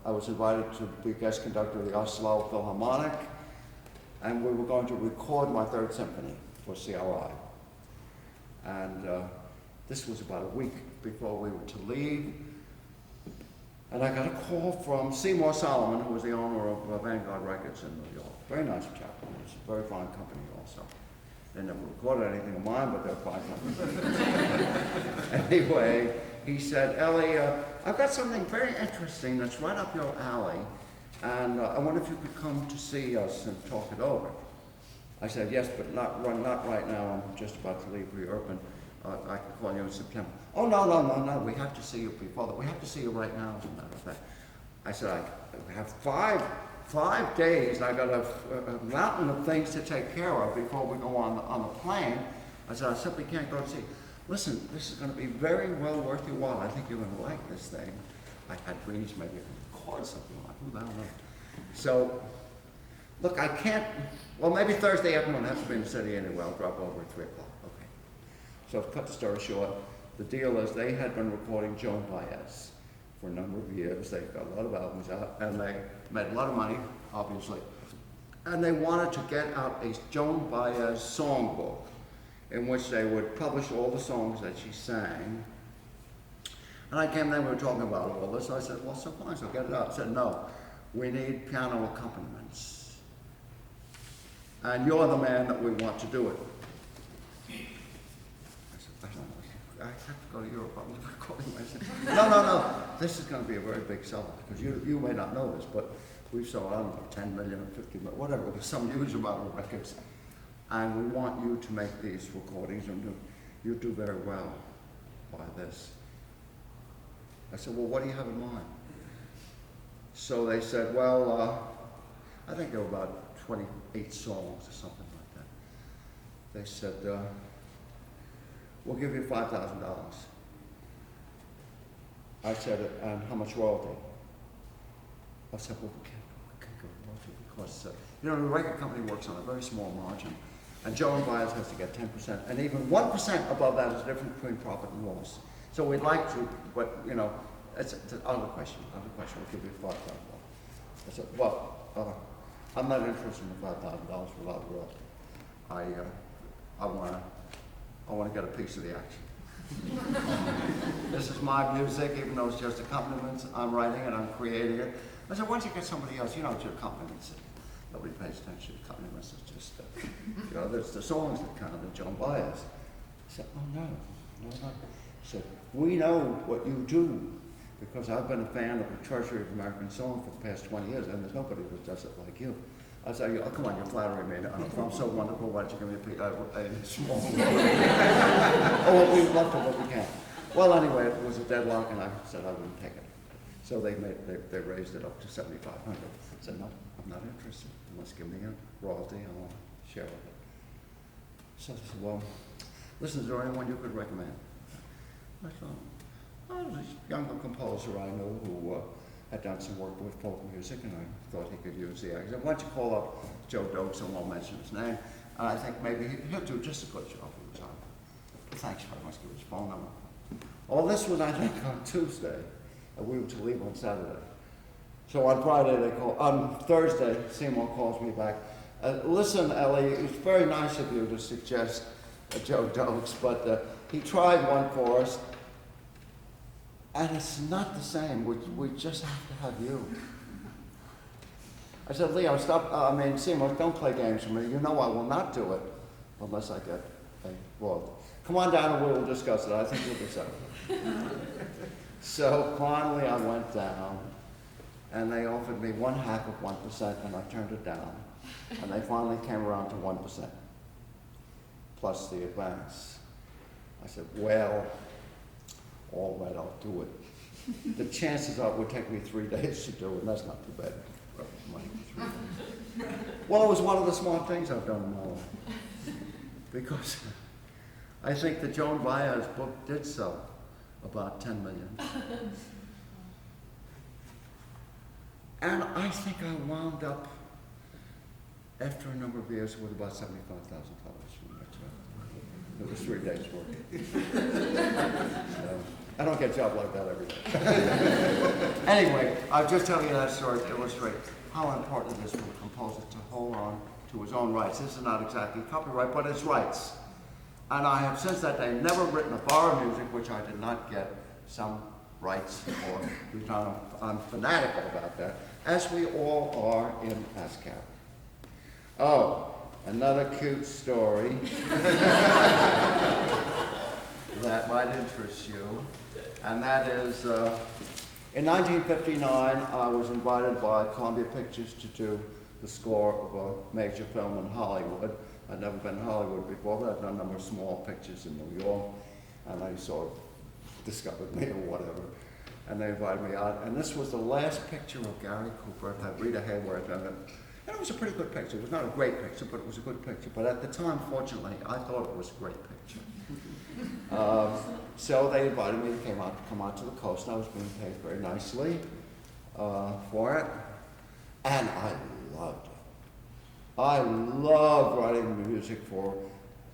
I was invited to be guest conductor of the Oslo Philharmonic, and we were going to record my third symphony for CRI. And this was about a week before we were to leave. And I got a call from Seymour Solomon, who was the owner of Vanguard Records in New York. Very nice chap. It's a very fine company also. They never recorded anything of mine, but they're a fine company. Anyway, he said, Elie, I've got something very interesting that's right up your alley, and I wonder if you could come to see us and talk it over. I said, yes, but not right now. I'm just about to leave for Europe, and I can call you in September. Oh, no, we have to see you before that. We have to see you right now, as a matter of fact. I said, I have five days. I got a mountain of things to take care of before we go on the plane. I said, I simply can't go and see. Listen, this is going to be very well worth your while. I think you're going to like this thing. I had dreams maybe I could record something like who the hell knows. So, look, I can't, well, maybe Thursday afternoon. I have to be in the city anyway. I'll drop over at 3 o'clock. Okay. So, to cut the story short, the deal is they had been recording Joan Baez for a number of years. They got a lot of albums out, and they made a lot of money, obviously. And they wanted to get out a Joan Baez songbook in which they would publish all the songs that she sang. And I came there, we were talking about all this. I said, well, so fine, so get it out. I said, no, we need piano accompaniments. And you're the man that we want to do it. I have to go to Europe. I'm recording myself. No. This is going to be a very big seller, because you may not know this, but we've sold, I don't know, 10 million or 50 million, whatever, with some huge amount of records. And we want you to make these recordings, and you do very well by this. I said, well, what do you have in mind? So they said, well, I think there were about 28 songs or something like that. They said, we'll give you $5,000. I said, and how much royalty? I said, well, we can't go royalty because, the record company works on a very small margin, and Joan Baez has to get 10%, and even 1% above that is the difference between profit and loss. So we'd like to, but, it's out of the question, we'll give you $5,000. I said, well, I'm not interested in the $5,000 without royalty. I want to get a piece of the action. This is my music, even though it's just accompaniments. I'm writing it, I'm creating it. I said, once you get somebody else, it's your accompaniments. Nobody pays attention to accompaniments. It's just, there's the songs that count, the Joan Baez. I said, oh, no. I said, we know what you do, because I've been a fan of the treasury of American song for the past 20 years, and there's nobody that does it like you. I said, oh, come on, you're flattering me. If I'm so wonderful, why don't you give me a small one? Oh, we'd love to, but we can't. Well, anyway, it was a deadlock, and I said I wouldn't take it. So they raised it up to $7,500. I said, no, I'm not interested. You must give me a royalty, I want to share with it. So I said, well, listen, is there anyone you could recommend? I thought, oh, there's a younger composer I know who had done some work with folk music, and I thought he could use the accent. Why don't you call up Joe Dokes, and won't mention his name, and I think maybe he'll do just a good job if he was on. Thanks very much, give his phone number. All this was, I think, on Tuesday, and we were to leave on Saturday. So on Friday, on Thursday, Seymour calls me back. Listen, Elie, it's very nice of you to suggest Joe Dokes, but he tried one for us, and it's not the same. We just have to have you. I said, Leo, Seymour, don't play games with me. You know I will not do it unless I get a royalty. Come on down and we will discuss it. I think you'll be satisfied. So finally I went down, and they offered me 0.5%, and I turned it down. And they finally came around to 1%, plus the advance. I said, well, all right, I'll do it. The chances are it would take me 3 days to do it, and that's not too bad. Well, it was one of the smart things I've done in my life. Because I think that Joan Baez's book did sell about 10 million. And I think I wound up, after a number of years, with about $75,000 from that job. It was 3 days' work. So, I don't get a job like that every day. Anyway, I'll just tell you that story to illustrate how important it is for the composer to hold on to his own rights. This is not exactly copyright, but it's rights. And I have since that day never written a bar of music which I did not get some rights for. I'm fanatical about that, as we all are in ASCAP. Oh, another cute story that might interest you, and that is, in 1959, I was invited by Columbia Pictures to do the score of a major film in Hollywood. I'd never been in Hollywood before, but I'd done a number of small pictures in New York, and they sort of discovered me or whatever, and they invited me out. And this was the last picture of Gary Cooper. It had Rita Hayworth in it. And it was a pretty good picture. It was not a great picture, but it was a good picture. But at the time, fortunately, I thought it was a great picture. So they invited me to come out to the coast, and I was being paid very nicely for it. And I loved it. I loved writing music for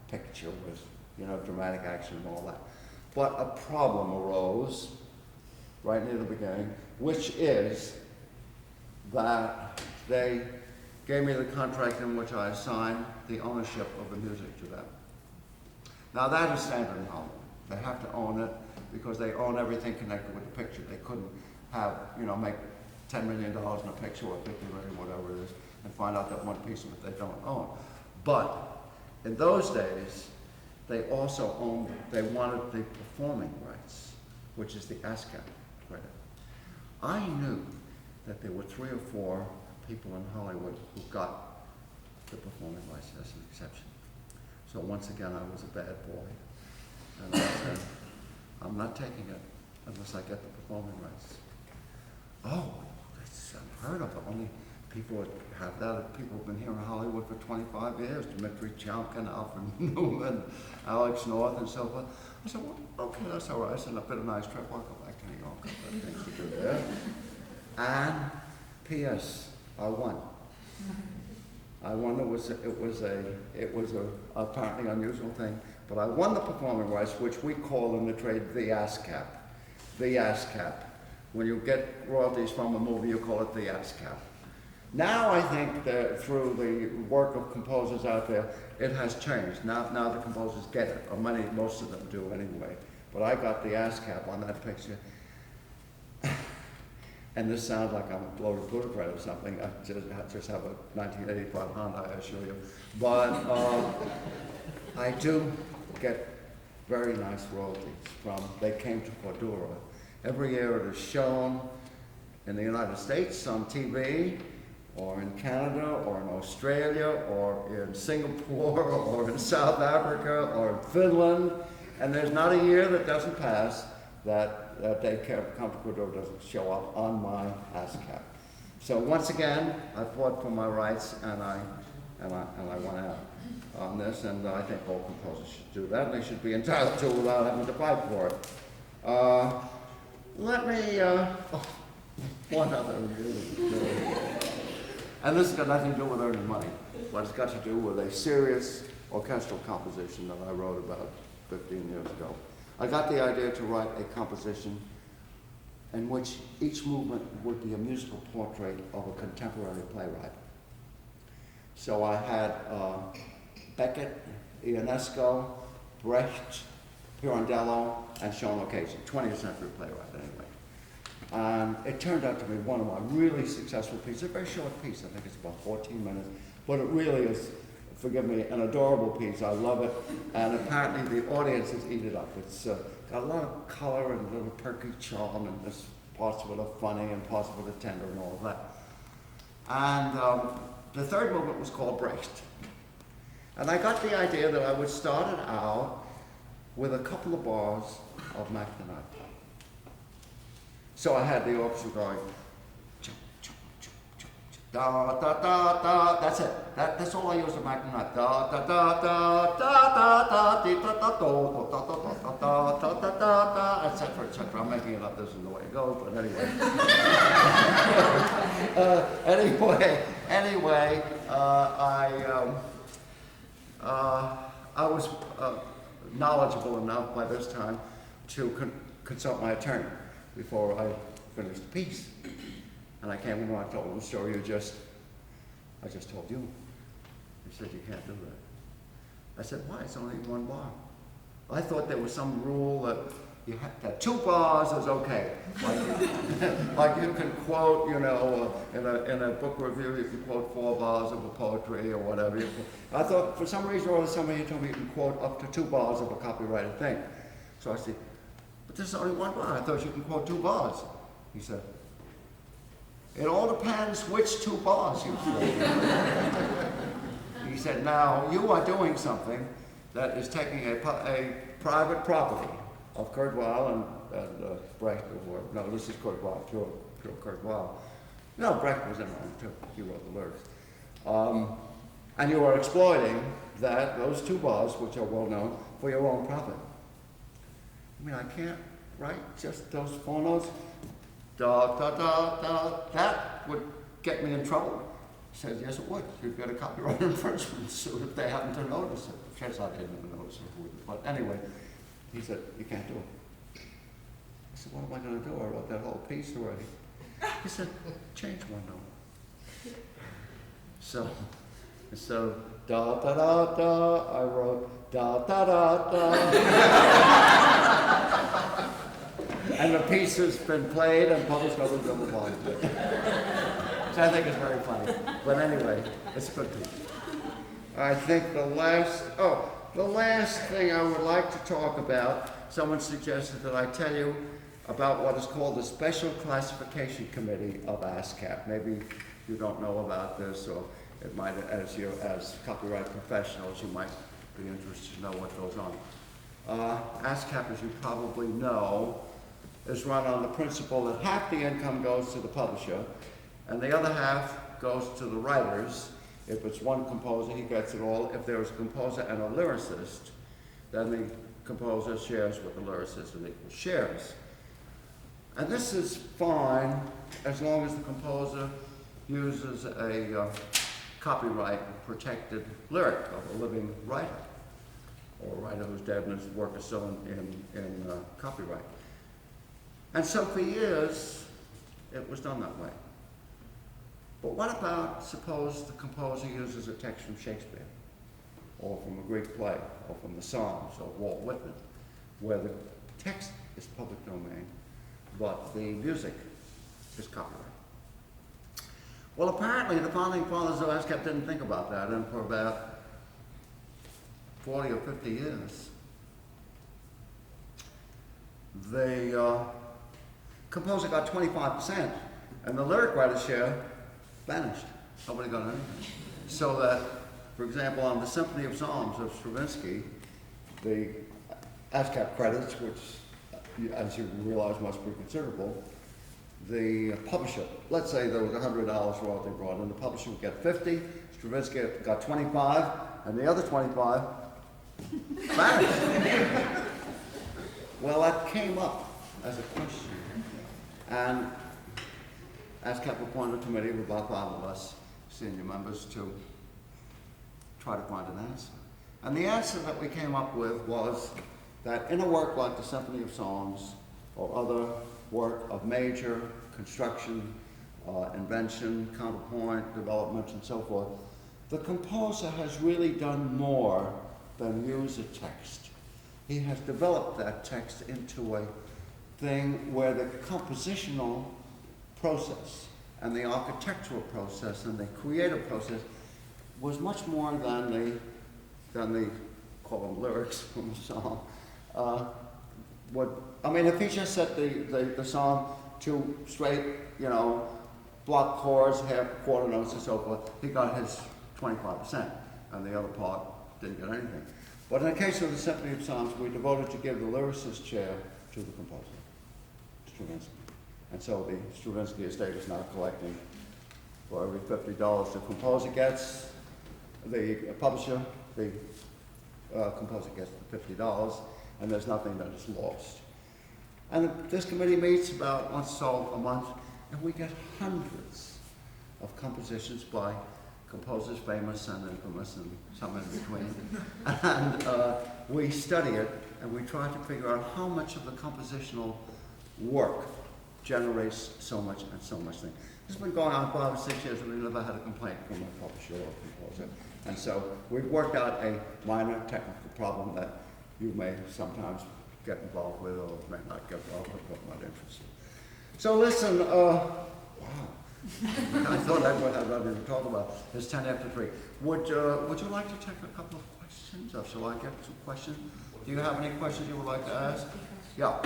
picture with, dramatic action and all that. But a problem arose right near the beginning, which is that they gave me the contract in which I assigned the ownership of the music to them. Now that is standard in Hollywood. They have to own it because they own everything connected with the picture. They couldn't have, make $10 million in a picture or $50 million, whatever it is, and find out that one piece of it they don't own. But in those days, they also owned, they wanted the performing rights, which is the ASCAP credit. I knew that there were 3 or 4 people in Hollywood who got the performing rights as an exception. So once again, I was a bad boy. And I said, I'm not taking it unless I get the performing rights. Oh, that's unheard of. Only people that have that. People have been here in Hollywood for 25 years. Dmitri Chamkin, Alfred Newman, Alex North, and so forth. I said, well, okay, that's all right. It's been a nice trip. I'll go back to New York. I've got things to do there. And P.S. I won. I won. It was a apparently unusual thing, but I won the performing rights, which we call in the trade the ASCAP. The ASCAP. When you get royalties from a movie, you call it the ASCAP. Now I think that through the work of composers out there, it has changed. Now the composers get it, or most of them do anyway. But I got the ASCAP on that picture. And this sounds like I'm a bloated plutocrat or something. I just have a 1985 Honda, I assure you. But I do get very nice royalties from, they came to Cordura. Every year it is shown in the United States on TV, or in Canada, or in Australia, or in Singapore, or in South Africa, or in Finland. And there's not a year that doesn't pass that they come to Cordura doesn't show up on my ASCAP. So once again, I fought for my rights, and I won out on this, and I think all composers should do that, and they should be entitled to without having to fight for it. One other really, and this has got nothing to do with earning money, but it's got to do with a serious orchestral composition that I wrote about 15 years ago. I got the idea to write a composition in which each movement would be a musical portrait of a contemporary playwright. So I had Beckett, Ionesco, Brecht, Pirandello, and Sean O'Casey, 20th century playwright anyway. And it turned out to be one of my really successful pieces, a very short piece, I think it's about 14 minutes, but it really is, forgive me, an adorable piece. I love it, and apparently the audiences eat it up. It's got a lot of color and a little perky charm, and there's parts of it are funny and parts of it are tender and all of that. And the third movement was called Brecht. And I got the idea that I would start it out with a couple of bars of McNamara. So I had the orchestra going, chum, chum, chum, chum, chum, da da da da. That's it. That's all I use of McNamara. Da da da da da da da da da da da da da da, etc., etc. I'm making it up. This is the way it goes, but anyway. Anyway, I was knowledgeable enough by this time to consult my attorney before I finished the piece. And I came in and I told him the story I just told you. He said, you can't do that. I said, why? It's only one bar. I thought there was some rule that 2 bars is okay. Like you can quote, you know, in a book review, you can quote 4 bars of a poetry or whatever. I thought for some reason or other somebody told me you can quote up to 2 bars of a copyrighted thing. So I said, but there's only 1 bar. I thought you can quote 2 bars. He said, it all depends which 2 bars you quote. He said, now you are doing something that is taking a private property of Kurt Weill and Brecht, or no, this is Kurt Weill, pure Kurt Weill. No, Brecht was in on it too. He wrote the lyrics. And you are exploiting those 2 bars, which are well known, for your own profit. I mean, I can't write just those 4 notes. Da, da, da, da. That would get me in trouble. He says, yes, it would. You'd get a copyright infringement suit if they happen to notice it. Of course, I didn't even notice it. But anyway, he said, you can't do it. I said, what am I going to do? I wrote that whole piece already. He said, change 1 note. So da da da da, I wrote da da da da. And the piece has been played and published over double volumes. Which I think is very funny. But anyway, it's a good piece. I think the last thing I would like to talk about, someone suggested that I tell you about what is called the Special Classification Committee of ASCAP. Maybe you don't know about this, or it might, as copyright professionals, you might be interested to know what goes on. ASCAP, as you probably know, is run on the principle that half the income goes to the publisher, and the other half goes to the writers. If it's one composer, he gets it all. If there's a composer and a lyricist, then the composer shares with the lyricist in equal shares. And this is fine as long as the composer uses a copyright-protected lyric of a living writer, or a writer who's dead and his work is still in copyright. And so for years, it was done that way. But what about, suppose the composer uses a text from Shakespeare, or from a Greek play, or from the Psalms, or Walt Whitman, where the text is public domain, but the music is copyright. Well, apparently the founding fathers of ASCAP didn't think about that, and for about 40 or 50 years, the composer got 25%, and the lyric writer's share vanished. Nobody got anything. So that, for example, on the Symphony of Psalms of Stravinsky, the ASCAP credits, which, as you realize, must be considerable, the publisher, let's say there was $100 royalty brought in, the publisher would get 50, Stravinsky got 25, and the other 25 vanished. Well, that came up as a question, and ASCAP appointed a committee of about 5 of us, senior members, to try to find an answer. And the answer that we came up with was that in a work like the Symphony of Songs, or other work of major construction, invention, counterpoint, development, and so forth, the composer has really done more than use a text. He has developed that text into a thing where the compositional process and the architectural process and the creative process was much more than the call them lyrics from the song. If he just set the song to straight, block chords, half quarter notes, and so forth, he got his 25%, and the other part didn't get anything. But in the case of the Symphony of Psalms, we devoted to give the lyricist chair to the composer, Stravinsky. And so the Stravinsky estate is now collecting for every $50 the composer gets, the publisher, the composer gets the $50, and there's nothing that is lost. And this committee meets about once or so a month, and we get hundreds of compositions by composers famous and infamous and some in between. And we study it, and we try to figure out how much of the compositional work generates so much and so much thing. This has been going on 5 or 6 years, and we never had a complaint from a publisher or composer. And so we've worked out a minor technical problem that you may sometimes get involved with or may not get involved with, but not interested. So listen, wow. I thought I would have nothing to talk about. It's 10 after 3. Would you like to take a couple of questions? Or shall I get some questions? Do you have any questions you would like to ask? Yeah.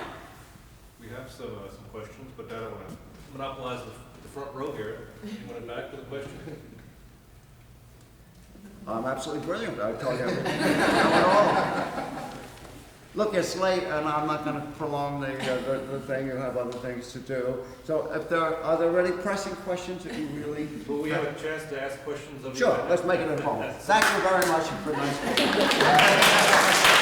We have some questions, but I don't want to monopolize the front row here. You want it back with a question? I'm absolutely brilliant. I told you everything. Not at all. Look, it's late, and I'm not going to prolong the thing. You have other things to do. So, are there any pressing questions that you really? Will we have a chance to ask questions of you? Sure. Let's make it at home. Thank you very much for nice.